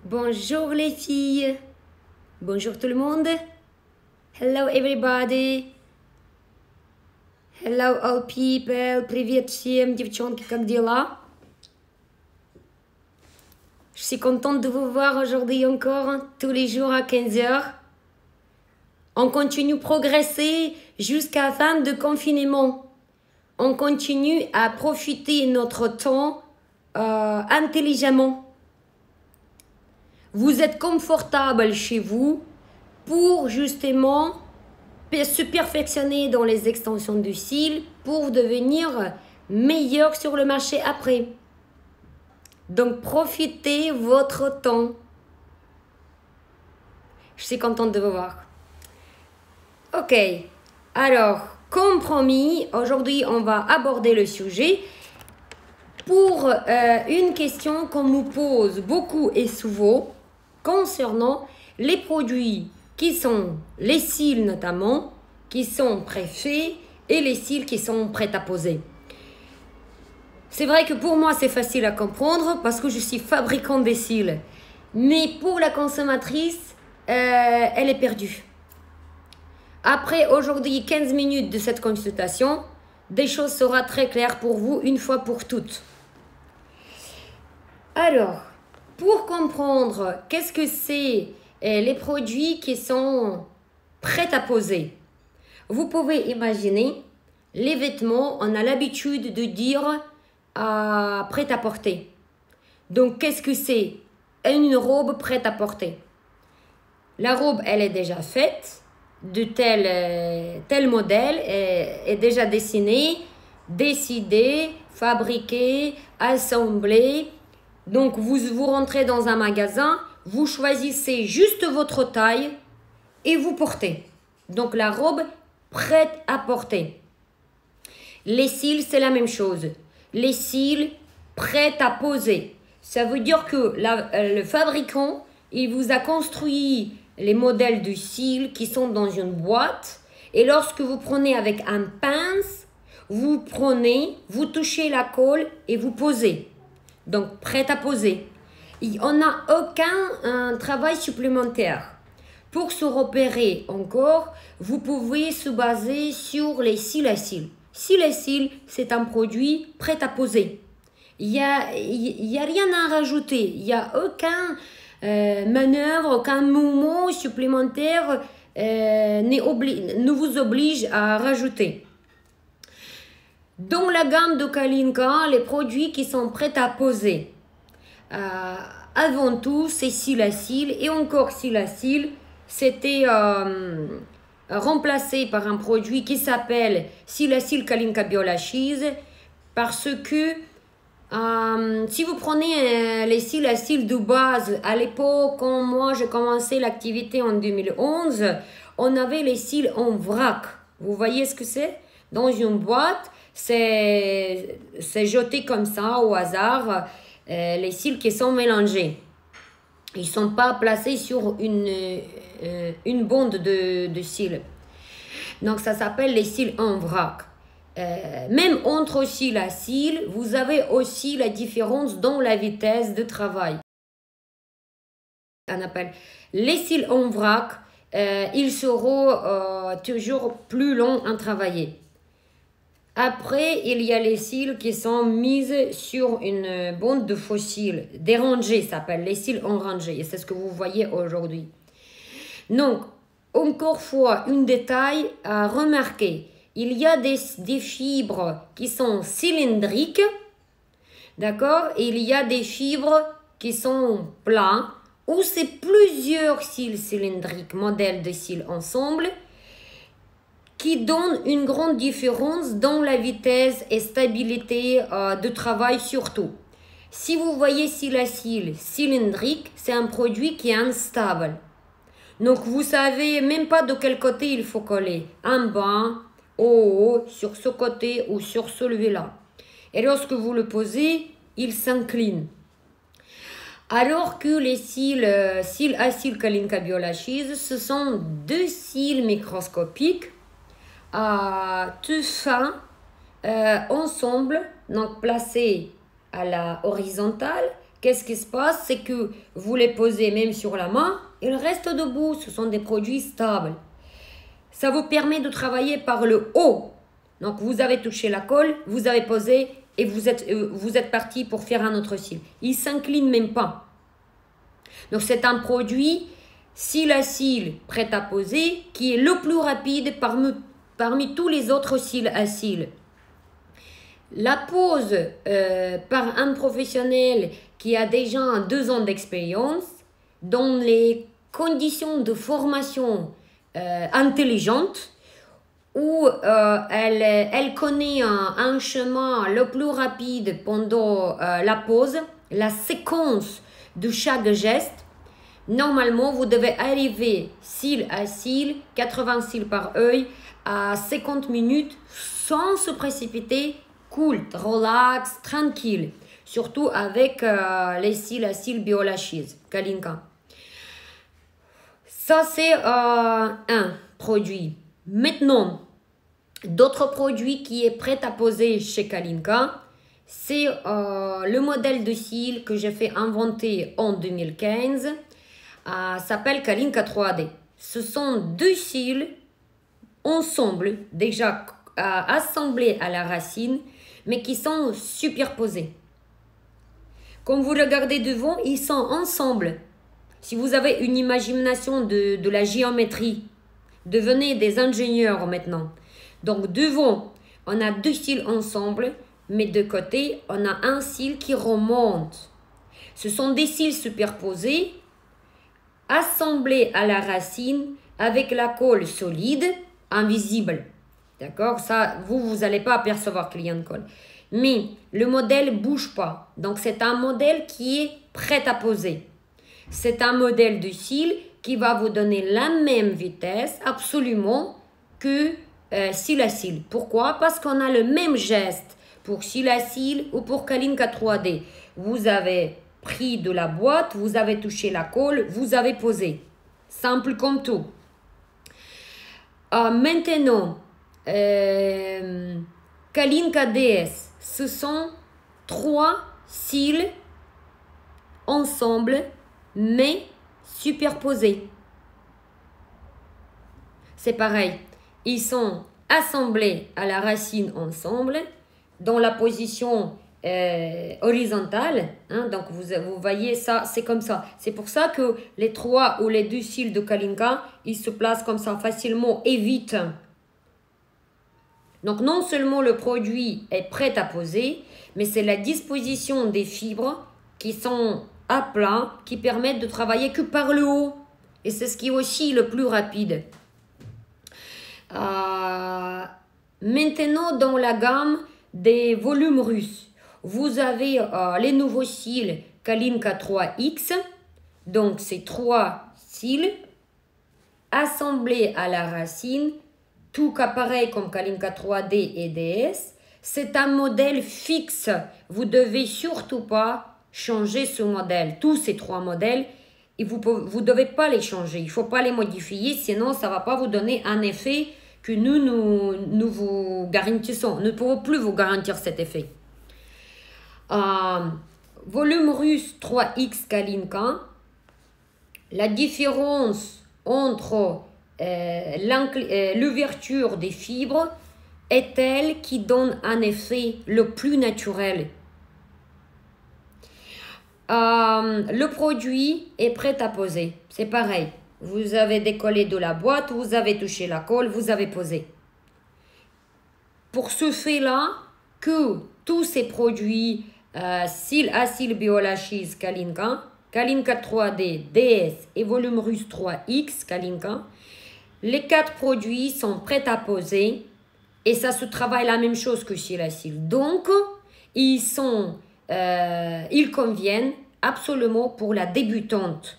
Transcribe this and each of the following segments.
Bonjour les filles. Bonjour tout le monde. Hello everybody. Hello all people. Привет всем, девчонки, как дела? Je suis contente de vous voir aujourd'hui encore, tous les jours à 15h. On continue de progresser jusqu'à la fin de confinement. On continue à profiter de notre temps intelligemment. Vous êtes confortable chez vous pour justement se perfectionner dans les extensions du cils pour devenir meilleur sur le marché après. Donc profitez votre temps. Je suis contente de vous voir. Ok, alors comme promis, aujourd'hui on va aborder le sujet pour une question qu'on nous pose beaucoup et souvent concernant les produits qui sont les cils notamment, qui sont préfaits et les cils qui sont prêts à poser. C'est vrai que pour moi c'est facile à comprendre parce que je suis fabricant des cils. Mais pour la consommatrice, elle est perdue. Après aujourd'hui 15 minutes de cette consultation, des choses seront très claires pour vous une fois pour toutes. Alors, pour comprendre qu'est-ce que c'est les produits qui sont prêts à poser, vous pouvez imaginer les vêtements, on a l'habitude de dire prêt à porter. Donc, qu'est-ce que c'est? Une robe prête à porter. La robe, elle est déjà faite, de tel modèle est déjà dessiné, décidé, fabriqué, assemblé. Donc, vous rentrez dans un magasin, vous choisissez juste votre taille et vous portez. Donc, la robe prête à porter. Les cils, c'est la même chose. Les cils prêts à poser. Ça veut dire que le fabricant, il vous a construit les modèles de cils qui sont dans une boîte. Et lorsque vous prenez avec un pince, vous touchez la colle et vous posez. Donc, prêt à poser. On n'a aucun travail supplémentaire. Pour se repérer encore, vous pouvez se baser sur les cils à cils. Cils à cils, c'est un produit prêt à poser. Il y a rien à rajouter. Il n'y a aucun manœuvre, aucun mouvement supplémentaire ne vous oblige à rajouter. Dans la gamme de Kalinka, les produits qui sont prêts à poser, avant tout, c'est cils à cils. Et encore cils à cils, c'était remplacé par un produit qui s'appelle cils à cils Kalinka Biola Cheese. Parce que si vous prenez les cils à cils de base, à l'époque, quand moi j'ai commencé l'activité en 2011, on avait les cils en vrac. Vous voyez ce que c'est? Dans une boîte, c'est jeté comme ça au hasard, les cils qui sont mélangés. Ils ne sont pas placés sur une bande de cils. Donc ça s'appelle les cils en vrac. Même entre cils à cils, vous avez aussi la différence dans la vitesse de travail. On appelle les cils en vrac, ils seront toujours plus longs à travailler. Après, il y a les cils qui sont mis sur une bande de faux cils. Des rangées, ça s'appelle les cils en rangée. Et c'est ce que vous voyez aujourd'hui. Donc, encore fois, un détail à remarquer. Il y a des fibres qui sont cylindriques. D'accord? Il y a des fibres qui sont plats. Ou c'est plusieurs cils cylindriques, modèles de cils ensemble, qui donne une grande différence dans la vitesse et stabilité de travail surtout. Si vous voyez cils à cils cylindrique, c'est un produit qui est instable. Donc vous savez même pas de quel côté il faut coller. En bas, au haut, sur ce côté ou sur celui-là. Et lorsque vous le posez, il s'incline. Alors que les cils à cils Kalinka Biola Cheese, ce sont deux cils microscopiques tout fins ensemble, donc placés à la horizontale, qu'est-ce qui se passe? C'est que vous les posez même sur la main, ils restent debout. Ce sont des produits stables. Ça vous permet de travailler par le haut. Donc, vous avez touché la colle, vous avez posé et vous êtes parti pour faire un autre cil. Il ne s'incline même pas. Donc, c'est un produit cil à cil prêt à poser qui est le plus rapide parmi tous les autres cils à cil. La pose par un professionnel qui a déjà 2 ans d'expérience dans les conditions de formation intelligente où elle connaît un chemin le plus rapide pendant la pose, la séquence de chaque geste. Normalement, vous devez arriver cil à cil, 80 cils par œil, à 50 minutes sans se précipiter, cool, relax, tranquille. Surtout avec les cils à cil BioLashes, Kalinka. Ça, c'est un produit. Maintenant, d'autres produits qui est prêt à poser chez Kalinka, c'est le modèle de cils que j'ai fait inventer en 2015. S'appelle Kalinka 3D. Ce sont 2 cils ensemble, déjà assemblés à la racine, mais qui sont superposés. Comme vous regardez devant, ils sont ensemble. Si vous avez une imagination de la géométrie, devenez des ingénieurs maintenant. Donc devant, on a 2 cils ensemble, mais de côté, on a un cil qui remonte. Ce sont des cils superposés, assemblés à la racine avec la colle solide, invisible. D'accord? Ça, vous n'allez pas apercevoir qu'il y a une colle. Mais le modèle ne bouge pas. Donc, c'est un modèle qui est prêt à poser. C'est un modèle de cils qui va vous donner la même vitesse absolument que cil à cil. Pourquoi? Parce qu'on a le même geste pour cil à cil ou pour Kalinka 3D. Vous avez pris de la boîte, vous avez touché la colle, vous avez posé. Simple comme tout. Maintenant, Kalinka DS, ce sont 3 cils ensemble, mais superposés. C'est pareil, ils sont assemblés à la racine ensemble, dans la position horizontale, hein, donc vous voyez ça, c'est comme ça. C'est pour ça que les 3 ou les 2 cils de Kalinka, ils se placent comme ça facilement et vite. Donc non seulement le produit est prêt à poser, mais c'est la disposition des fibres qui sont à plat, qui permettent de travailler que par le haut. Et c'est ce qui est aussi le plus rapide. Maintenant, dans la gamme des volumes russes, vous avez les nouveaux cils Kalinka 3X. Donc, c'est 3 cils assemblés à la racine, tout cas pareil comme Kalinka 3D et DS. C'est un modèle fixe. Vous ne devez surtout pas changer ce modèle. Tous ces 3 modèles, et vous ne devez pas les changer. Il ne faut pas les modifier, sinon ça ne va pas vous donner un effet que nous vous garantissons. Nous ne pouvons plus vous garantir cet effet. Volume russe 3X Kalinka. La différence entre l'ouverture des fibres est elle qui donne un effet le plus naturel. Le produit est prêt à poser. C'est pareil. Vous avez décollé de la boîte, vous avez touché la colle, vous avez posé. Pour ce fait-là, que tous ces produits cils à cil BioLashes Kalinka, Kalinka 3D, DS et volume russe 3X Kalinka, les 4 produits sont prêts à poser et ça se travaille la même chose que cil à cil. Donc, ils conviennent absolument pour la débutante.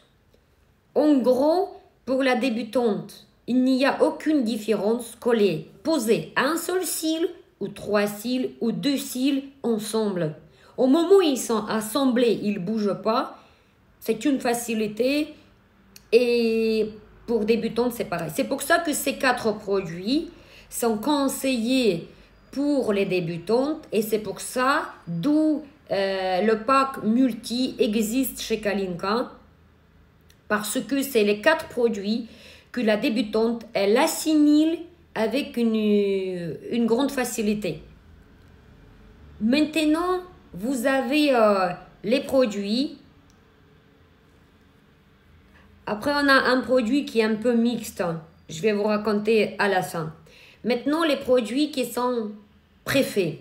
En gros, pour la débutante, il n'y a aucune différence coller, poser un seul cil ou 3 cils ou 2 cils ensemble. Au moment où ils sont assemblés, ils ne bougent pas. C'est une facilité et pour débutantes, c'est pareil. C'est pour ça que ces 4 produits sont conseillés pour les débutantes et c'est pour ça d'où le pack multi existe chez Kalinka parce que c'est les 4 produits que la débutante, elle assimile avec une grande facilité. Maintenant, vous avez les produits. Après, on a un produit qui est un peu mixte. Je vais vous raconter à la fin. Maintenant, les produits qui sont préfaits.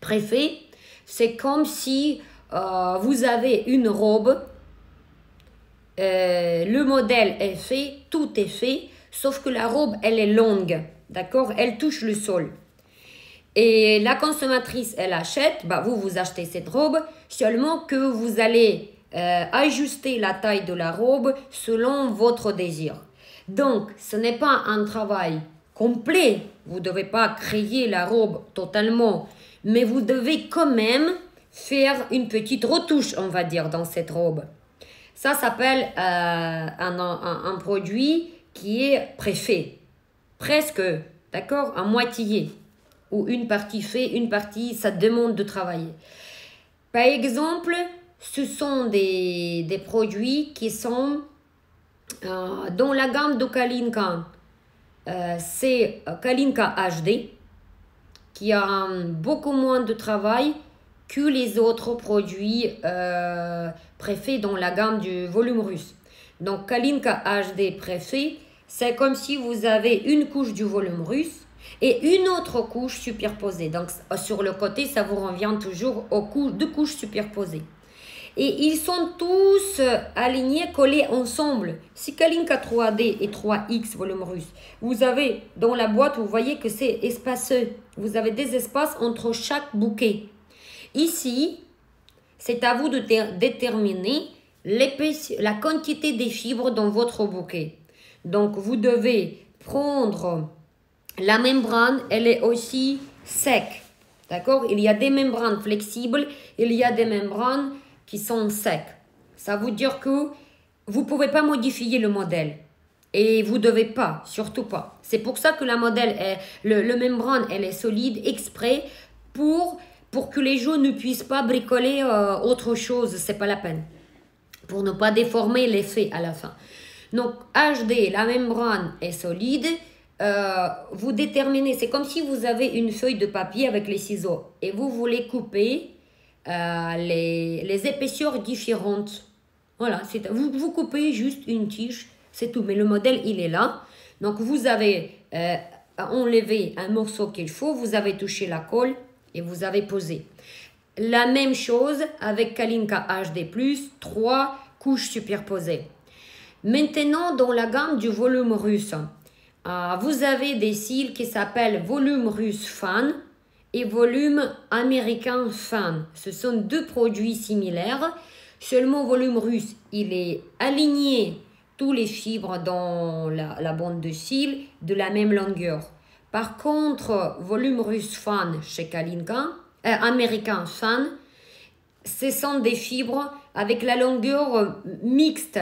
Préfaits, c'est comme si vous avez une robe. Le modèle est fait, tout est fait, sauf que la robe, elle est longue. D'accord? Elle touche le sol. Et la consommatrice, elle achète, bah vous achetez cette robe, seulement que vous allez ajuster la taille de la robe selon votre désir. Donc, ce n'est pas un travail complet, vous ne devez pas créer la robe totalement, mais vous devez quand même faire une petite retouche, on va dire, dans cette robe. Ça s'appelle un produit qui est préfet, presque, d'accord, à moitié. Ou une partie fait, une partie, ça demande de travailler. Par exemple, ce sont des produits qui sont dans la gamme de Kalinka. C'est Kalinka HD, qui a beaucoup moins de travail que les autres produits préfaits dans la gamme du volume russe. Donc, Kalinka HD préfet, c'est comme si vous avez une couche du volume russe et une autre couche superposée. Donc, sur le côté, ça vous revient toujours aux deux couches superposées. Et ils sont tous alignés, collés ensemble. Si Kalinka 3D et 3X volume russe, vous avez dans la boîte, vous voyez que c'est espaceux. Vous avez des espaces entre chaque bouquet. Ici, c'est à vous de déterminer la quantité des fibres dans votre bouquet. Donc, vous devez prendre la membrane, elle est aussi sec. D'accord? Il y a des membranes flexibles, il y a des membranes qui sont secs. Ça veut dire que vous ne pouvez pas modifier le modèle. Et vous ne devez pas, surtout pas. C'est pour ça que le membrane, elle est solide, exprès pour que les gens ne puissent pas bricoler autre chose. Ce n'est pas la peine. Pour ne pas déformer l'effet à la fin. Donc, HD, la membrane est solide. Vous déterminez, c'est comme si vous avez une feuille de papier avec les ciseaux et vous voulez couper les épaisseurs différentes. Voilà, vous coupez juste une tige, c'est tout. Mais le modèle, il est là. Donc, vous avez enlevé un morceau qu'il faut, vous avez touché la colle et vous avez posé. La même chose avec Kalinka HD+, 3 couches superposées. Maintenant, dans la gamme du volume russe, vous avez des cils qui s'appellent volume russe fan et volume américain fan. Ce sont deux produits similaires. Seulement, volume russe, il est aligné tous les fibres dans la bande de cils de la même longueur. Par contre, volume russe fan chez Kalinka, américain fan, ce sont des fibres avec la longueur mixte,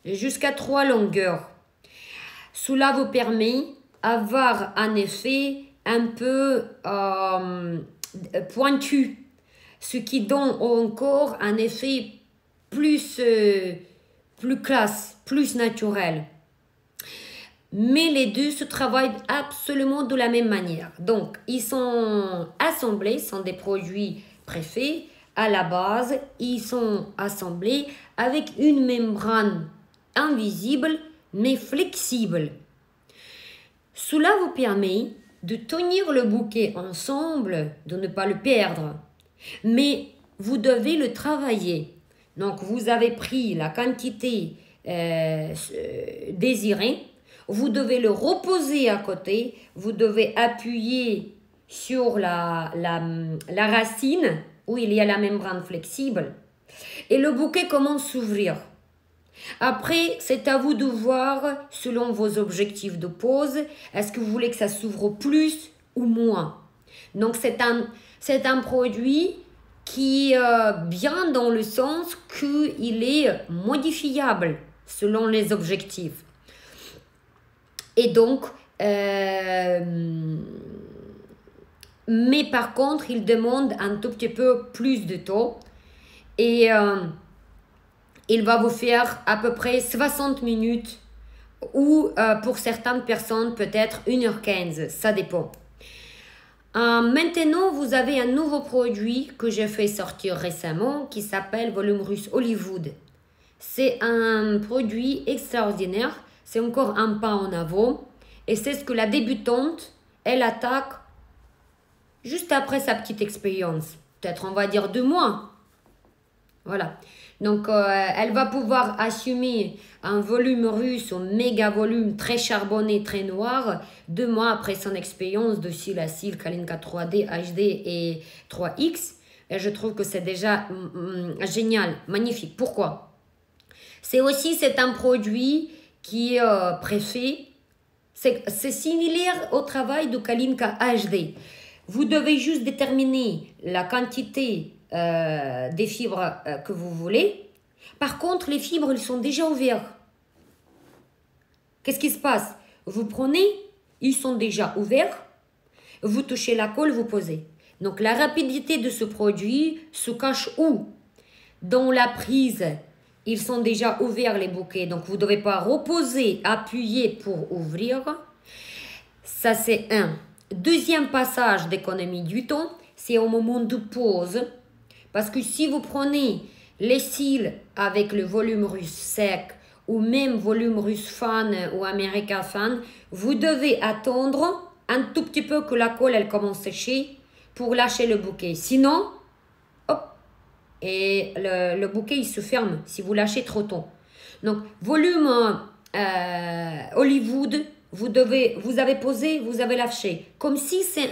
jusqu'à 3 longueurs. Cela vous permet d'avoir un effet un peu pointu, ce qui donne encore un effet plus classe, plus naturel. Mais les deux se travaillent absolument de la même manière. Donc, ils sont assemblés, sont des produits préfaits. À la base, ils sont assemblés avec une membrane invisible mais flexible. Cela vous permet de tenir le bouquet ensemble, de ne pas le perdre. Mais vous devez le travailler. Donc, vous avez pris la quantité désirée. Vous devez le reposer à côté. Vous devez appuyer sur la racine où il y a la membrane flexible. Et le bouquet commence à s'ouvrir. Après, c'est à vous de voir selon vos objectifs de pose. Est-ce que vous voulez que ça s'ouvre plus ou moins? Donc, c'est un produit qui est bien dans le sens qu'il est modifiable selon les objectifs. Et donc, mais par contre, il demande un tout petit peu plus de temps. Et il va vous faire à peu près 60 minutes ou pour certaines personnes, peut-être 1h15. Ça dépend. Maintenant, vous avez un nouveau produit que j'ai fait sortir récemment qui s'appelle Volume Russe Hollywood. C'est un produit extraordinaire. C'est encore un pas en avant. Et c'est ce que la débutante, elle attaque juste après sa petite expérience. Peut-être, on va dire 2 mois. Voilà. Donc, elle va pouvoir assumer un volume russe au méga volume très charbonné, très noir, 2 mois après son expérience de cils à cils, Kalinka 3D, HD et 3X. Et je trouve que c'est déjà génial, magnifique. Pourquoi? C'est un produit qui est préfet. C'est similaire au travail de Kalinka HD. Vous devez juste déterminer la quantité des fibres que vous voulez. Par contre, les fibres, elles sont déjà ouvertes. Qu'est-ce qui se passe? Vous prenez, ils sont déjà ouverts. Vous touchez la colle, vous posez. Donc, la rapidité de ce produit se cache où? Dans la prise. Ils sont déjà ouverts, les bouquets. Donc, vous ne devez pas reposer, appuyer pour ouvrir. Ça, c'est un. Deuxième passage d'économie du temps, c'est au moment de pause. Parce que si vous prenez les cils avec le volume russe sec ou même volume russe fan ou America fan, vous devez attendre un tout petit peu que la colle elle commence à sécher pour lâcher le bouquet. Sinon, hop, et le bouquet il se ferme si vous lâchez trop tôt. Donc, volume Hollywood, vous avez posé, vous avez lâché. Comme si c'est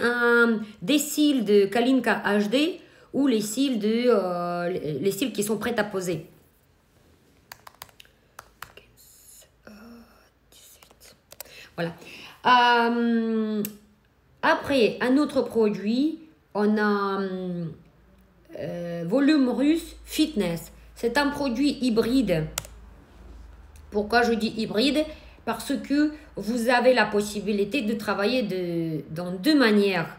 des cils de Kalinka HD ou les cils qui sont prêts à poser. 18. Voilà. Après, un autre produit, on a Volume Russe Fitness. C'est un produit hybride. Pourquoi je dis hybride? Parce que vous avez la possibilité de travailler dans 2 manières.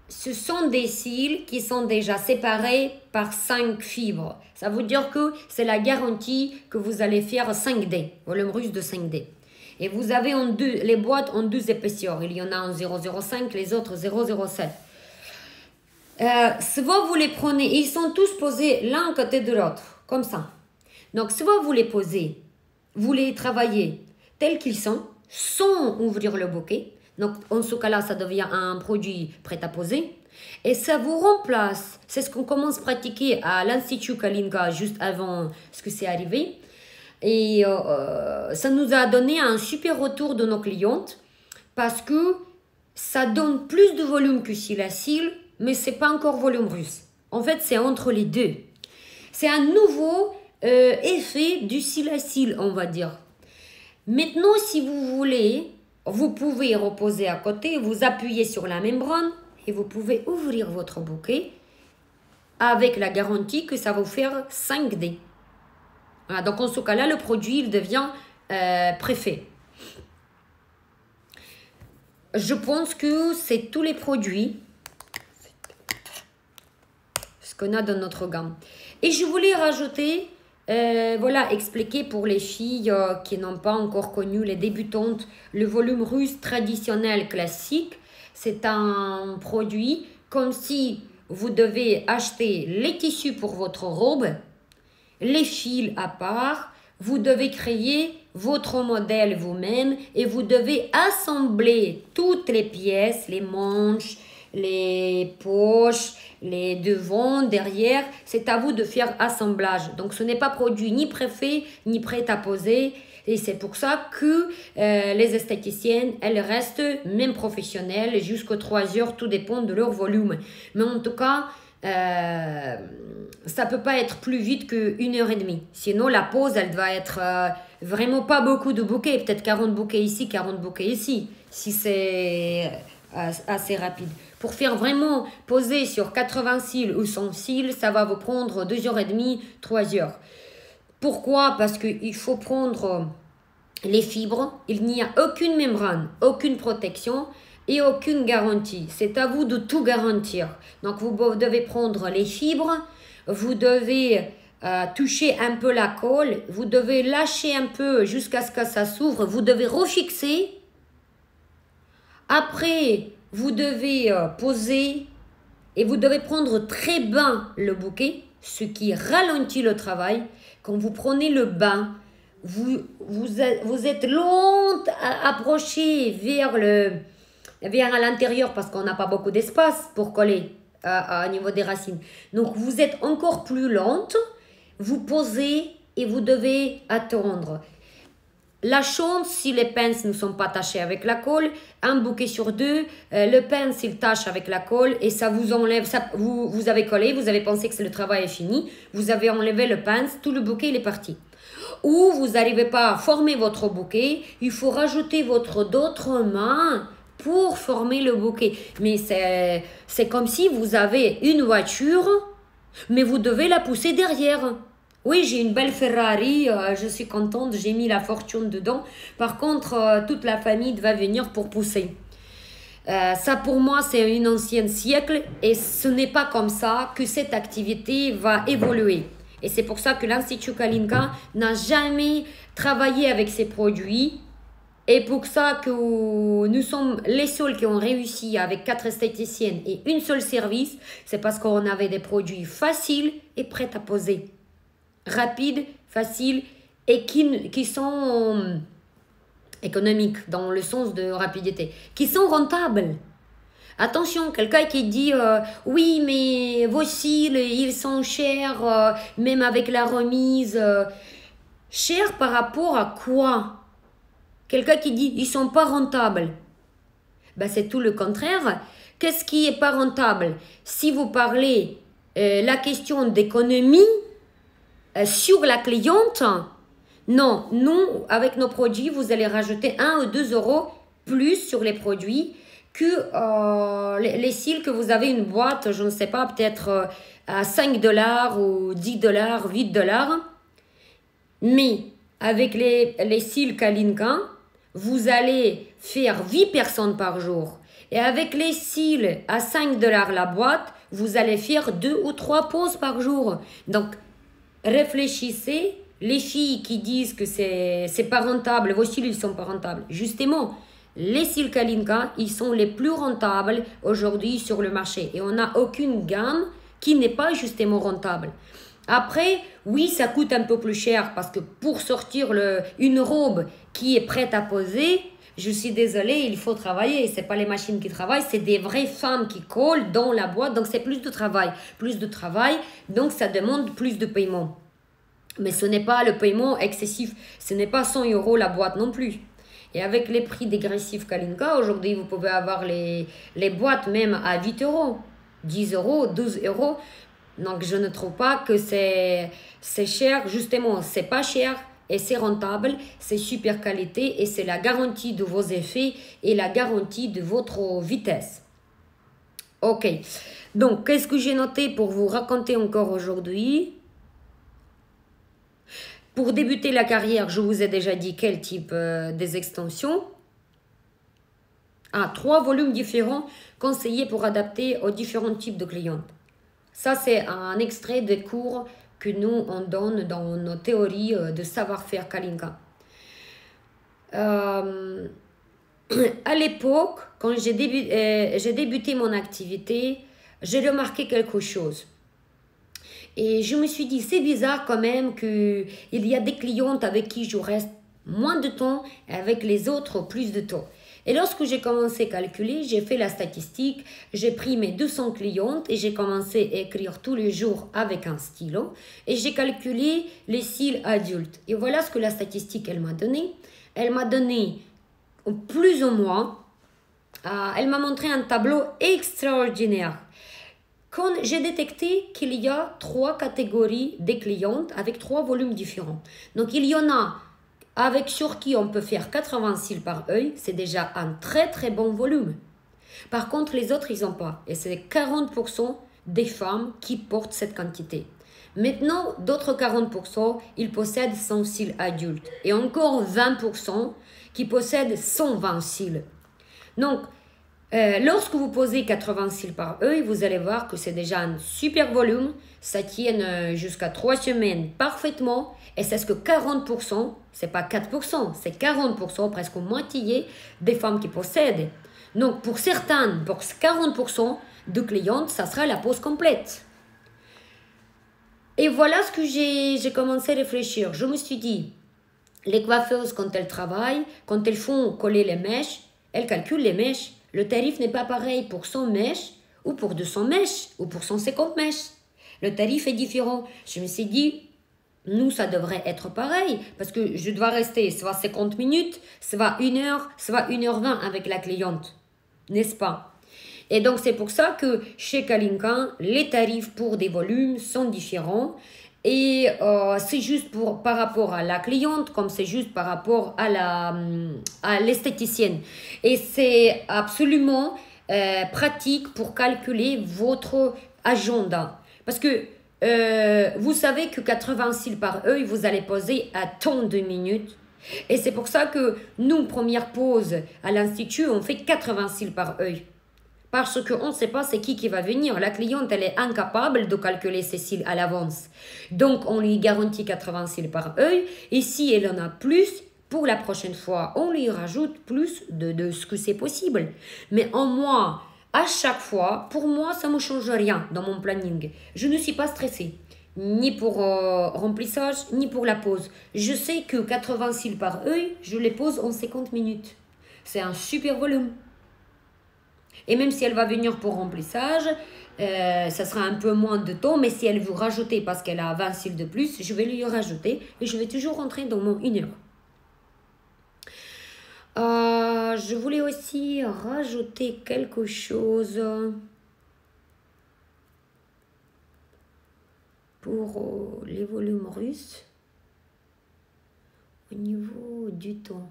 Ce sont des cils qui sont déjà séparés par 5 fibres. Ça veut dire que c'est la garantie que vous allez faire 5D, volume russe de 5D. Et vous avez les boîtes en 2 épaisseurs. Il y en a en 0,05, les autres 0,07. Soit vous les prenez, ils sont tous posés l'un à côté de l'autre, comme ça. Donc, soit vous les posez, vous les travaillez tels qu'ils sont, sans ouvrir le bouquet. Donc, en ce cas-là, ça devient un produit prêt à poser. Et ça vous remplace. C'est ce qu'on commence à pratiquer à l'Institut Kalinka juste avant ce que c'est arrivé. Et ça nous a donné un super retour de nos clientes parce que ça donne plus de volume que cils à cils, mais ce n'est pas encore volume russe. En fait, c'est entre les deux. C'est un nouveau effet du cils à cils, on va dire. Maintenant, si vous voulez, vous pouvez reposer à côté, vous appuyez sur la membrane et vous pouvez ouvrir votre bouquet avec la garantie que ça va vous faire 5D. Voilà, donc en ce cas-là, le produit il devient préfet. Je pense que c'est tous les produits ce qu'on a dans notre gamme. Et je voulais rajouter, voilà, expliquer pour les filles qui n'ont pas encore connu, les débutantes, le volume russe traditionnel classique. C'est un produit comme si vous devez acheter les tissus pour votre robe, les fils à part, vous devez créer votre modèle vous-même et vous devez assembler toutes les pièces, les manches, les poches, les devants, derrière. C'est à vous de faire assemblage. Donc, ce n'est pas produit ni préfet, ni prêt à poser. Et c'est pour ça que les esthéticiennes, elles restent même professionnelles jusqu'aux 3 heures. Tout dépend de leur volume. Mais en tout cas, ça peut pas être plus vite que 1h30. Sinon, la pause, elle doit être vraiment pas beaucoup de bouquets. Peut-être 40 bouquets ici, 40 bouquets ici. Si c'est assez rapide. Pour faire vraiment poser sur 80 cils ou 100 cils, ça va vous prendre 2h30, 3 heures. Pourquoi? Parce qu'il faut prendre les fibres. Il n'y a aucune membrane, aucune protection. et aucune garantie. C'est à vous de tout garantir. Donc, vous devez prendre les fibres, vous devez toucher un peu la colle, vous devez lâcher un peu jusqu'à ce que ça s'ouvre, vous devez refixer. Après, vous devez poser et vous devez prendre très bien le bouquet, ce qui ralentit le travail. Quand vous prenez le bain, vous êtes lente à approcher vers l'intérieur parce qu'on n'a pas beaucoup d'espace pour coller au niveau des racines. Donc, vous êtes encore plus lente, vous posez et vous devez attendre. La chance, si les pinces ne sont pas tachées avec la colle, un bouquet sur deux, le pince il tâche avec la colle et ça vous enlève, vous avez collé, vous avez pensé que le travail est fini, vous avez enlevé le pince, tout le bouquet il est parti. Ou vous n'arrivez pas à former votre bouquet, il faut rajouter d'autres mains pour former le bouquet. Mais c'est comme si vous avez une voiture, mais vous devez la pousser derrière. Oui, j'ai une belle Ferrari, je suis contente, j'ai mis la fortune dedans. Par contre, toute la famille va venir pour pousser. Ça, pour moi, c'est une ancienne siècle et ce n'est pas comme ça que cette activité va évoluer. Et c'est pour ça que l'Institut Kalinka n'a jamais travaillé avec ces produits. Et pour ça que nous sommes les seuls qui ont réussi avec 4 esthéticiennes et une seule service, c'est parce qu'on avait des produits faciles et prêts à poser. Rapides, faciles et qui sont économiques dans le sens de rapidité, qui sont rentables. Attention, quelqu'un qui dit oui, mais vos cils, ils sont chers, même avec la remise. Chers par rapport à quoi? Quelqu'un qui dit ils sont pas rentables. Ben, c'est tout le contraire. Qu'est-ce qui est pas rentable? Si vous parlez la question d'économie sur la cliente, non, nous, avec nos produits, vous allez rajouter 1 ou 2 euros plus sur les produits que les cils que vous avez une boîte, je ne sais pas, peut-être à 5 $ ou 10 $, 8 $. Mais avec les cils Kalinka, vous allez faire 8 personnes par jour. Et avec les cils à 5 $ la boîte, vous allez faire 2 ou 3 pauses par jour. Donc, réfléchissez. Les filles qui disent que c'est pas rentable, vos cils, ils sont pas rentables. Justement, les cils Kalinka, ils sont les plus rentables aujourd'hui sur le marché. Et on n'a aucune gamme qui n'est pas justement rentable. Après, oui, ça coûte un peu plus cher parce que pour sortir une robe qui est prête à poser, je suis désolée, il faut travailler. Ce n'est pas les machines qui travaillent, c'est des vraies femmes qui collent dans la boîte. Donc, c'est plus de travail. Plus de travail, donc ça demande plus de paiement. Mais ce n'est pas le paiement excessif. Ce n'est pas 100 € la boîte non plus. Et avec les prix dégressifs Kalinka, aujourd'hui, vous pouvez avoir les boîtes même à 8 €, 10 €, 12 €. Donc, je ne trouve pas que c'est cher. Justement, c'est pas cher et c'est rentable. C'est super qualité et c'est la garantie de vos effets et la garantie de votre vitesse. Ok. Donc, qu'est-ce que j'ai noté pour vous raconter encore aujourd'hui? Pour débuter la carrière, je vous ai déjà dit quel type des extensions. 3 volumes différents conseillés pour adapter aux différents types de clientes. Ça, c'est un extrait des cours que nous, on donne dans nos théories de savoir-faire Kalinka. À l'époque, quand j'ai débuté mon activité, j'ai remarqué quelque chose. Et je me suis dit, c'est bizarre quand même qu'il y a des clientes avec qui je reste moins de temps et avec les autres plus de temps. Et lorsque j'ai commencé à calculer, j'ai fait la statistique, j'ai pris mes 200 clientes et j'ai commencé à écrire tous les jours avec un stylo et j'ai calculé les cils adultes. Et voilà ce que la statistique elle m'a donné. Elle m'a donné plus ou moins, elle m'a montré un tableau extraordinaire. Quand j'ai détecté qu'il y a 3 catégories de clientes avec 3 volumes différents. Donc, il y en a sur qui on peut faire 80 cils par œil. C'est déjà un très très bon volume. Par contre, les autres, ils n'ont pas. Et c'est 40% des femmes qui portent cette quantité. Maintenant, d'autres 40%, ils possèdent 100 cils adultes. Et encore 20% qui possèdent 120 cils. Donc, Lorsque vous posez 80 cils par œil, vous allez voir que c'est déjà un super volume. Ça tient jusqu'à 3 semaines parfaitement. Et c'est ce que 40%, c'est pas 4%, c'est 40%, presque moitié des femmes qui possèdent. Donc pour certaines, pour 40% de clientes, ça sera la pose complète. Et voilà ce que j'ai commencé à réfléchir. Je me suis dit, les coiffeuses, quand elles travaillent, quand elles font coller les mèches, elles calculent les mèches. Le tarif n'est pas pareil pour 100 mèches ou pour 200 mèches ou pour 150 mèches. Le tarif est différent. Je me suis dit, nous, ça devrait être pareil parce que je dois rester soit 50 minutes, soit 1 heure, soit 1h20 avec la cliente. N'est-ce pas? Et donc, c'est pour ça que chez Kalinka, les tarifs pour des volumes sont différents. Et c'est juste par rapport à la cliente, comme c'est juste par rapport à l'esthéticienne. Et c'est absolument pratique pour calculer votre agenda. Parce que vous savez que 80 cils par œil, vous allez poser à tant de minutes. Et c'est pour ça que nous, première pause à l'Institut, on fait 80 cils par œil. Parce qu'on ne sait pas c'est qui va venir. La cliente, elle est incapable de calculer ses cils à l'avance. Donc, on lui garantit 80 cils par œil. Et si elle en a plus, pour la prochaine fois, on lui rajoute plus de ce que c'est possible. Mais en mois, à chaque fois, pour moi, ça ne me change rien dans mon planning. Je ne suis pas stressée. Ni pour remplissage, ni pour la pause. Je sais que 80 cils par œil, je les pose en 50 minutes. C'est un super volume. Et même si elle va venir pour remplissage, ça sera un peu moins de temps. Mais si elle veut rajouter parce qu'elle a 20 cils de plus, je vais lui rajouter. Et je vais toujours rentrer dans mon 1 heure. Je voulais aussi rajouter quelque chose pour les volumes russes au niveau du temps.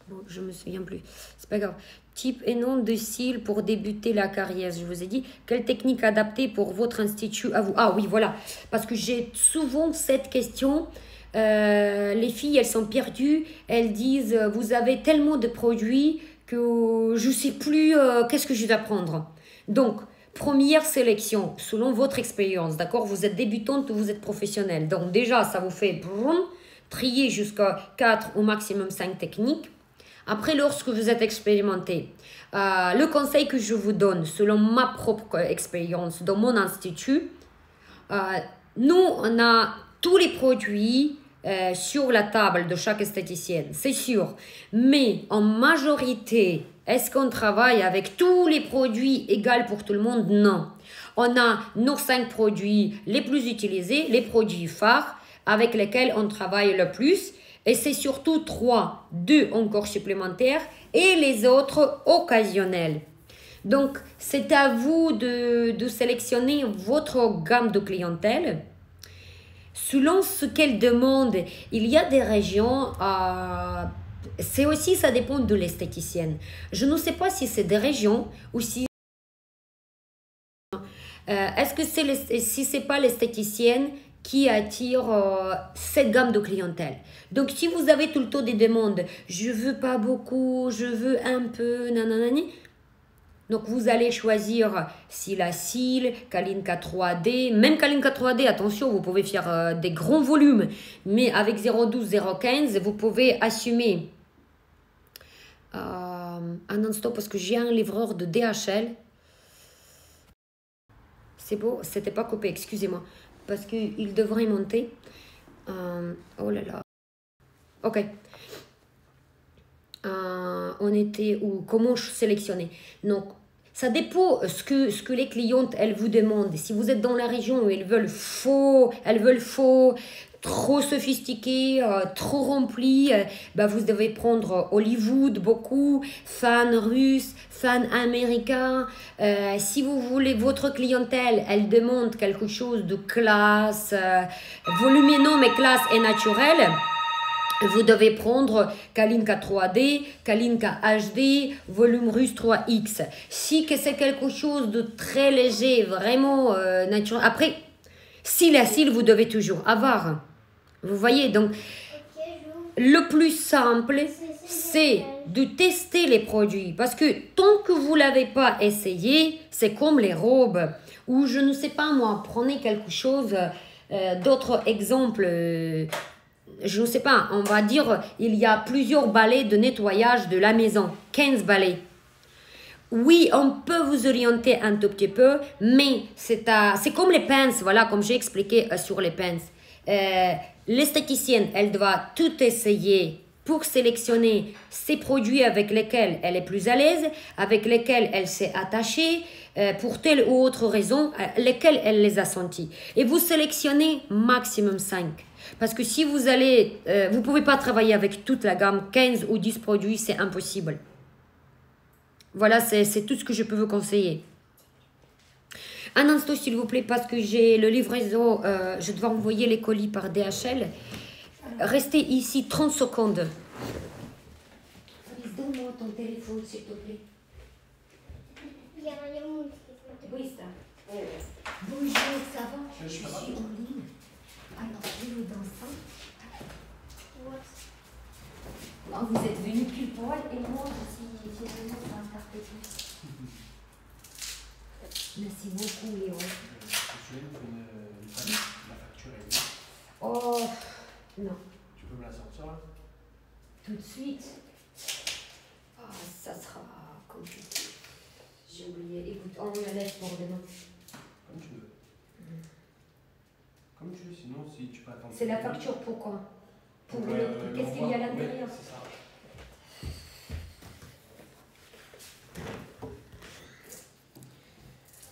Bon, je me souviens plus. C'est pas grave. Type et nom de cils pour débuter la carrière. Je vous ai dit, quelle technique adaptée pour votre institut à vous? Ah oui, voilà. Parce que j'ai souvent cette question. Les filles, elles sont perdues. Elles disent, vous avez tellement de produits que je ne sais plus qu'est-ce que je dois prendre. Donc, première sélection, selon votre expérience. D'accord? Vous êtes débutante ou vous êtes professionnelle. Donc déjà, ça vous fait trier jusqu'à 4 au maximum 5 techniques. Après, lorsque vous êtes expérimenté, le conseil que je vous donne, selon ma propre expérience dans mon institut, nous, on a tous les produits sur la table de chaque esthéticienne, c'est sûr. Mais en majorité, est-ce qu'on travaille avec tous les produits égaux pour tout le monde? Non. On a nos 5 produits les plus utilisés, les produits phares avec lesquels on travaille le plus. Et c'est surtout 3, 2 encore supplémentaires et les autres occasionnels. Donc, c'est à vous de sélectionner votre gamme de clientèle. Selon ce qu'elle demande, il y a des régions, c'est aussi, ça dépend de l'esthéticienne. Je ne sais pas si c'est des régions ou si... est-ce que si ce n'est pas l'esthéticienne qui attire cette gamme de clientèle. Donc, si vous avez tout le temps des demandes, je veux pas beaucoup, je veux un peu, nananani. Donc, vous allez choisir Cils à cils, Kalinka 3D. Même Kalinka 3D, attention, vous pouvez faire des grands volumes. Mais avec 0,12, 0,15, vous pouvez assumer. Un instant, parce que j'ai un livreur de DHL. C'est beau, c'était pas coupé, excusez-moi. Parce qu'il devrait monter. Oh là là. Ok. On était où? Comment sélectionner? Donc, ça dépend ce que les clientes, elles vous demandent. Si vous êtes dans la région où elles veulent faux, trop sophistiqué, trop rempli, vous devez prendre Hollywood beaucoup, fans russes, fans américains. Si vous voulez, votre clientèle, elle demande quelque chose de classe, volumineux mais classe et naturel. Vous devez prendre Kalinka 3D, Kalinka HD, volume russe 3X. Si c'est quelque chose de très léger, vraiment naturel. Après, cils à cils, vous devez toujours avoir. Vous voyez, donc... le plus simple, c'est de tester les produits. Parce que tant que vous ne l'avez pas essayé, c'est comme les robes. Ou je ne sais pas moi, prenez quelque chose, d'autres exemples. Je ne sais pas, on va dire, il y a plusieurs balais de nettoyage de la maison. 15 balais. Oui, on peut vous orienter un tout petit peu, mais c'est comme les pinces, voilà, comme j'ai expliqué sur les pinces. L'esthéticienne, elle doit tout essayer pour sélectionner ces produits avec lesquels elle est plus à l'aise, avec lesquels elle s'est attachée, pour telle ou autre raison, lesquels elle les a sentis. Et vous sélectionnez maximum 5. Parce que si vous allez, vous ne pouvez pas travailler avec toute la gamme, 15 ou 10 produits, c'est impossible. Voilà, c'est tout ce que je peux vous conseiller. Un instant, s'il vous plaît, parce que j'ai le livraison, je dois envoyer les colis par DHL. Restez ici 30 secondes. Alice, donne-moi ton téléphone, s'il te plaît. Oui, ça. Bonjour, ça va? Je suis en ligne. Alors, je vais dans ça. Oh, vous êtes venu pile poil et moi, j'ai vraiment pas interprété. Merci beaucoup, Léo. La facture est là. Oh, non. Tu peux me la sortir là? Tout de suite. Ah, ça sera compliqué. J'ai oublié. Écoute, on la laisse pour demain. Comme tu veux. Comme tu veux, sinon si tu peux attendre. C'est la facture pourquoi? Pour qu'est-ce qu'il y a à l'intérieur? Oui, c'est ça.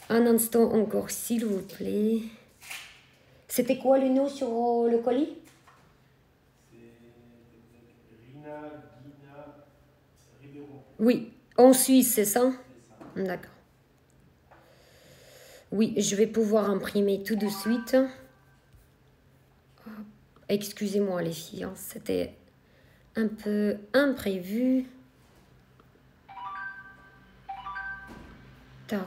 Un instant encore, s'il vous plaît. C'était quoi le nom sur le colis? C'est Rina Guina Ribeiro. Oui, en Suisse, c'est ça? C'est ça. D'accord. Oui, je vais pouvoir imprimer tout de suite. Excusez-moi les filles, hein, c'était un peu imprévu. Tac.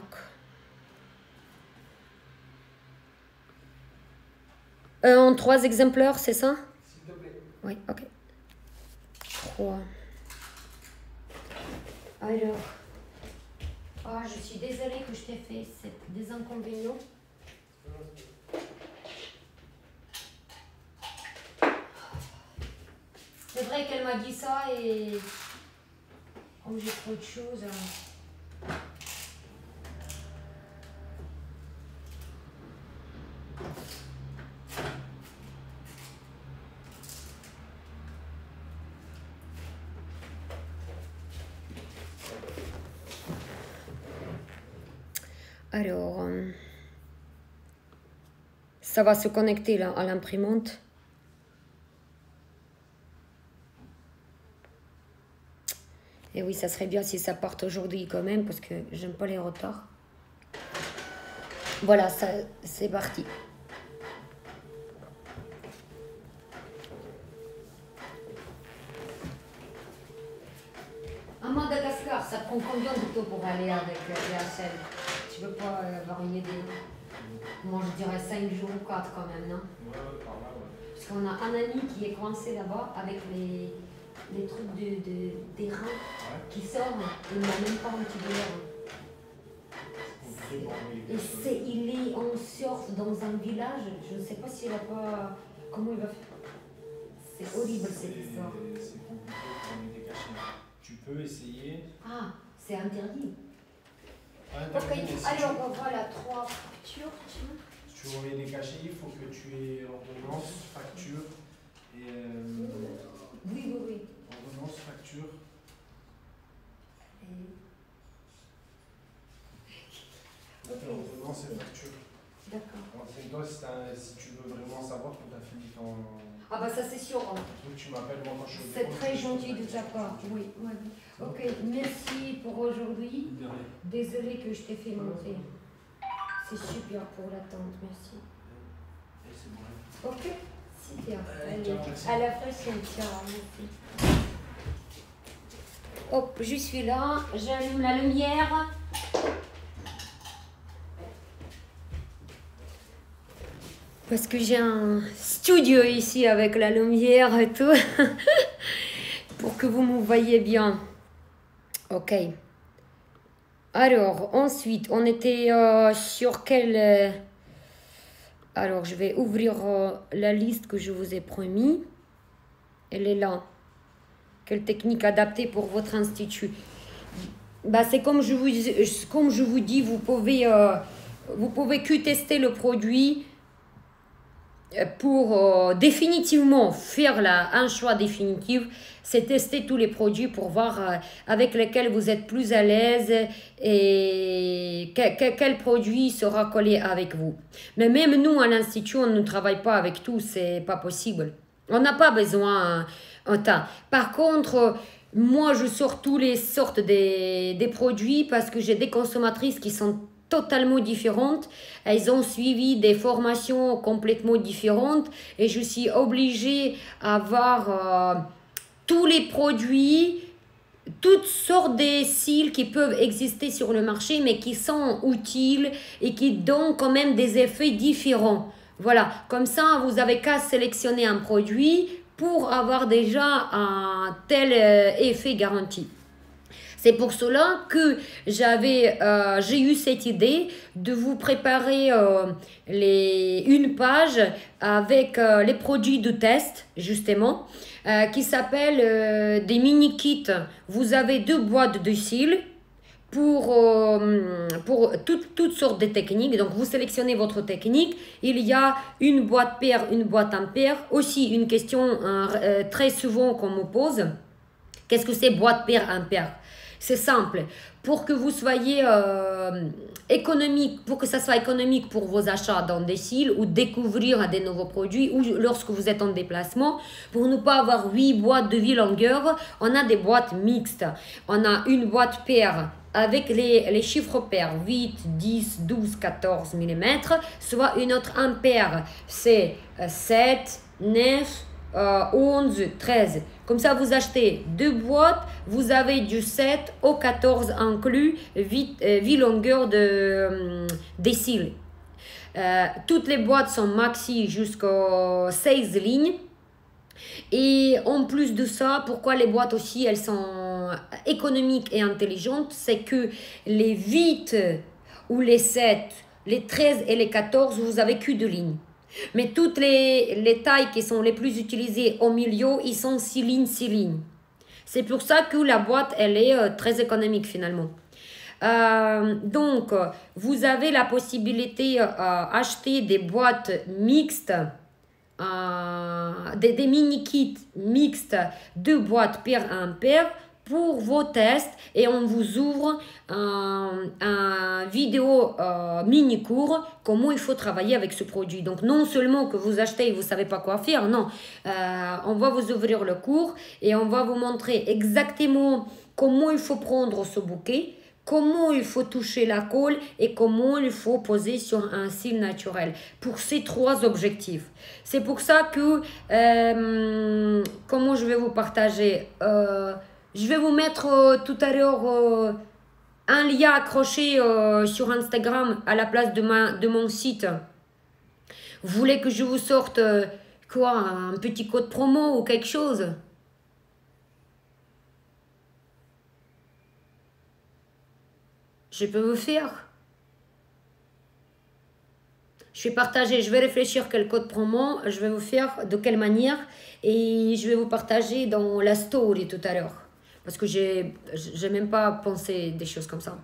En 3 exemplaires, c'est ça? S'il te plaît. Oui, ok. 3. Alors. Ah, je suis désolée que je t'ai fait des inconvénients. C'est vrai qu'elle m'a dit ça et comme j'ai trop de choses. Alors, ça va se connecter là à l'imprimante. Et oui, ça serait bien si ça parte aujourd'hui quand même, parce que j'aime pas les retards. Voilà, ça, c'est parti. À Madagascar, ça prend combien de temps pour aller avec DHL? Tu veux pas varier des... Moi, je dirais 5 jours ou 4 quand même, non? Ouais, par là, ouais. Parce qu'on a un ami qui est coincé là-bas avec les trucs des reins qui sortent. Il n'a même pas un petit douleur. Et il est en surf dans un village. Je ne sais pas s'il a pas... Comment il va faire? C'est horrible cette histoire. C'est compliqué pour enlever des cachets. Tu peux essayer. Ah, c'est interdit. Ouais, Ok, alors voilà, 3 factures. Si tu veux enlever des cachets, il faut que tu aies ordonnance, facture et. Oui. Ordonnance, facture. Ordonnance et facture. D'accord. Renseigne-toi si tu veux vraiment savoir quand tu as fini ton. Ah bah ça c'est sûr. Hein. Donc tu m'appelles moi quand je suis au C'est bureau, très je te gentil pose la de ta question, part. tu Oui. Ok, merci pour aujourd'hui. De rien. Désolée que je t'ai fait monter. C'est super pour l'attente, merci. Et c'est bon. Ok, super. Allez, Allez, ciao, merci. à la prochaine. Ciao, merci. Hop, je suis là. J'allume la lumière. Parce que j'ai un studio ici avec la lumière et tout. pour que vous me voyez bien. Ok. Alors, ensuite, on était sur quel... alors, je vais ouvrir la liste que je vous ai promis. Elle est là. Quelle technique adaptée pour votre institut? Bah, c'est comme je vous dis, vous pouvez que tester le produit pour définitivement faire un choix définitif. C'est tester tous les produits pour voir avec lesquels vous êtes plus à l'aise et quel produit sera collé avec vous. Mais même nous, à l'Institut, on ne travaille pas avec tout, c'est pas possible. On n'a pas besoin un tas. Par contre, moi, je sors toutes les sortes des produits parce que j'ai des consommatrices qui sont totalement différentes. Elles ont suivi des formations complètement différentes et je suis obligée d'avoir tous les produits, toutes sortes de cils qui peuvent exister sur le marché mais qui sont utiles et qui donnent quand même des effets différents. Voilà, comme ça, vous avez qu'à sélectionner un produit pour avoir déjà un tel effet garanti. C'est pour cela que j'ai eu cette idée de vous préparer une page avec les produits de test, justement, qui s'appelle des mini-kits. Vous avez 2 boîtes de cils pour toutes sortes de techniques. Donc, vous sélectionnez votre technique. Il y a une boîte paire, une boîte impaire. Aussi, une question très souvent qu'on me pose. Qu'est-ce que c'est boîte paire impaire? C'est simple. Pour que vous soyez économique, pour que ça soit économique pour vos achats dans des cils ou découvrir des nouveaux produits ou lorsque vous êtes en déplacement, pour ne pas avoir 8 boîtes de 8 longueurs, on a des boîtes mixtes. On a une boîte paire avec les chiffres pairs 8, 10, 12, 14 mm, soit une autre impaire, c'est 7, 9, 11, 13. Comme ça, vous achetez 2 boîtes, vous avez du 7 au 14 inclus, 8 longueurs des cils. Toutes les boîtes sont maxi jusqu'aux 16 lignes. Et en plus de ça, pourquoi les boîtes aussi, elles sont économiques et intelligentes, c'est que les 8 ou les 7, les 13 et les 14, vous avez que 2 lignes. Mais toutes les tailles qui sont les plus utilisées au milieu, ils sont 6 lignes, 6 lignes. C'est pour ça que la boîte, elle est très économique finalement. Donc, vous avez la possibilité d'acheter des boîtes mixtes, des mini-kits mixtes, 2 boîtes paire à impair pour vos tests et on vous ouvre un vidéo mini cours comment il faut travailler avec ce produit. Donc non seulement que vous achetez et vous savez pas quoi faire, non, on va vous ouvrir le cours et on va vous montrer exactement comment il faut prendre ce bouquet, comment il faut toucher la colle et comment il faut poser sur un cil naturel pour ces 3 objectifs. C'est pour ça que comment je vais vous partager, je vais vous mettre tout à l'heure un lien accroché sur Instagram à la place de mon site. Vous voulez que je vous sorte quoi, un petit code promo ou quelque chose? Je peux vous faire. Je vais partager, je vais réfléchir quel code promo je vais vous faire, de quelle manière, et je vais vous partager dans la story tout à l'heure. Parce que j'ai même pas pensé des choses comme ça.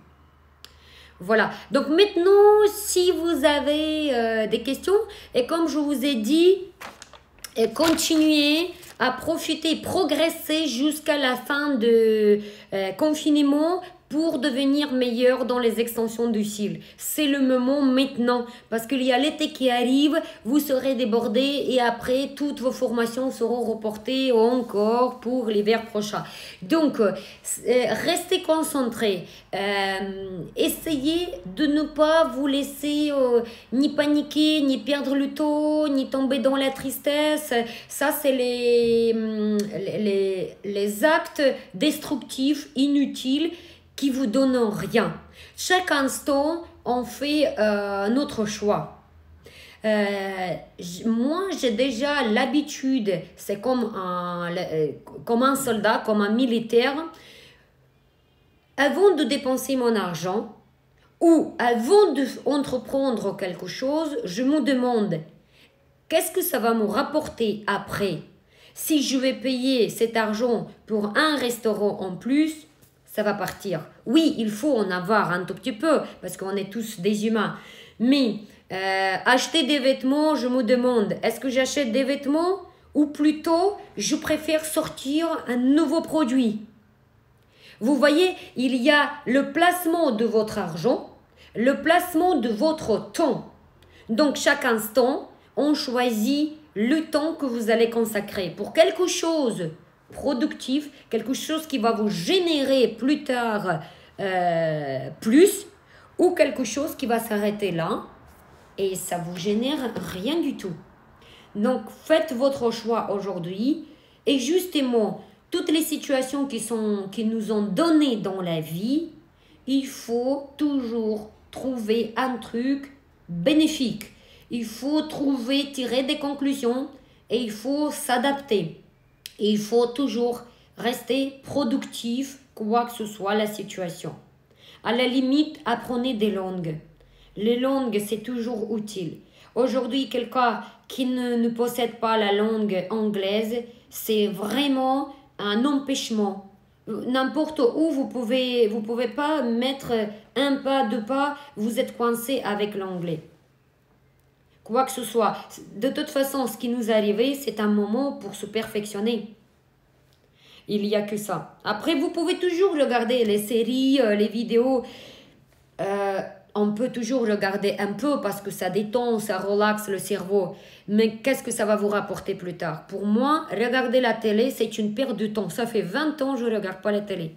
Voilà. Donc maintenant, si vous avez des questions, et comme je vous ai dit, continuez à profiter, progresser jusqu'à la fin de confinement pour devenir meilleur dans les extensions du cil. C'est le moment maintenant parce qu'il y a l'été qui arrive, vous serez débordés et après toutes vos formations seront reportées encore pour l'hiver prochain. Donc, restez concentrés. Essayez de ne pas vous laisser ni paniquer, ni perdre le taux, ni tomber dans la tristesse. Ça, c'est les actes destructifs, inutiles, qui vous donnent rien. Chaque instant, on fait notre choix. Moi, j'ai déjà l'habitude, c'est comme un soldat, comme un militaire. Avant de dépenser mon argent ou avant d'entreprendre quelque chose, je me demande qu'est-ce que ça va me rapporter après. Si je vais payer cet argent pour un restaurant en plus, ça va partir. Oui, il faut en avoir un tout petit peu parce qu'on est tous des humains. Mais acheter des vêtements, je me demande, est-ce que j'achète des vêtements ou plutôt je préfère sortir un nouveau produit? Vous voyez, il y a le placement de votre argent, le placement de votre temps. Donc chaque instant, on choisit le temps que vous allez consacrer pour quelque chose productif, quelque chose qui va vous générer plus tard plus, ou quelque chose qui va s'arrêter là et ça vous génère rien du tout. Donc faites votre choix aujourd'hui et justement toutes les situations qui nous ont donné dans la vie, il faut toujours trouver un truc bénéfique. Il faut tirer des conclusions et il faut s'adapter. Et il faut toujours rester productif, quoi que ce soit la situation. À la limite, apprenez des langues. Les langues, c'est toujours utile. Aujourd'hui, quelqu'un qui ne possède pas la langue anglaise, c'est vraiment un empêchement. N'importe où, vous pouvez pas mettre un pas, deux pas, vous êtes coincé avec l'anglais. Quoi que ce soit. De toute façon, ce qui nous est arrivé, c'est un moment pour se perfectionner. Il n'y a que ça. Après, vous pouvez toujours regarder les séries, les vidéos. On peut toujours regarder un peu parce que ça détend, ça relaxe le cerveau. Mais qu'est-ce que ça va vous rapporter plus tard? Pour moi, regarder la télé, c'est une perte de temps. Ça fait 20 ans que je ne regarde pas la télé.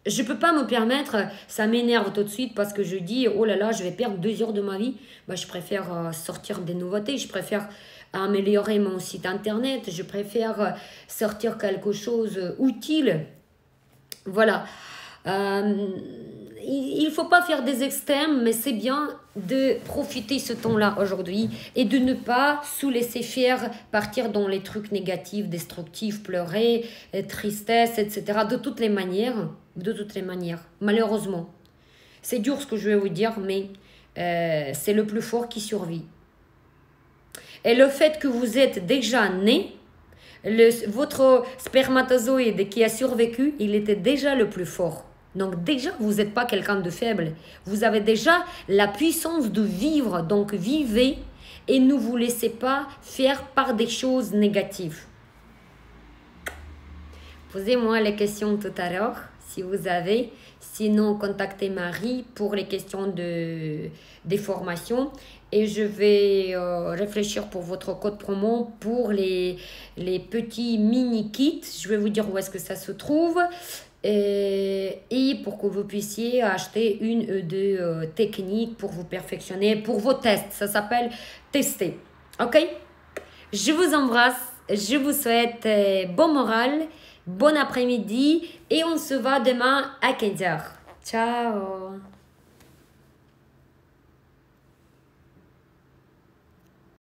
Je ne peux pas me permettre, ça m'énerve tout de suite parce que je dis, oh là là, je vais perdre 2 heures de ma vie. Bah, je préfère sortir des nouveautés, je préfère améliorer mon site internet, je préfère sortir quelque chose utile. Voilà. Il ne faut pas faire des extrêmes, mais c'est bien de profiter ce temps-là aujourd'hui et de ne pas se laisser faire partir dans les trucs négatifs, destructifs, pleurer, tristesse, etc. De toutes les manières, malheureusement. C'est dur ce que je vais vous dire, mais c'est le plus fort qui survit. Et le fait que vous êtes déjà né, votre spermatozoïde qui a survécu, il était déjà le plus fort. Donc déjà, vous n'êtes pas quelqu'un de faible. Vous avez déjà la puissance de vivre. Donc vivez et ne vous laissez pas faire par des choses négatives. Posez-moi les questions tout à l'heure si vous avez. Sinon, contactez Marie pour les questions des formations. Et je vais réfléchir pour votre code promo pour les petits mini-kits. Je vais vous dire où est-ce que ça se trouve. Et pour que vous puissiez acheter une ou deux techniques pour vous perfectionner, pour vos tests. Ça s'appelle tester. Ok? Je vous embrasse. Je vous souhaite bon moral, bon après-midi et on se voit demain à 15h. Ciao!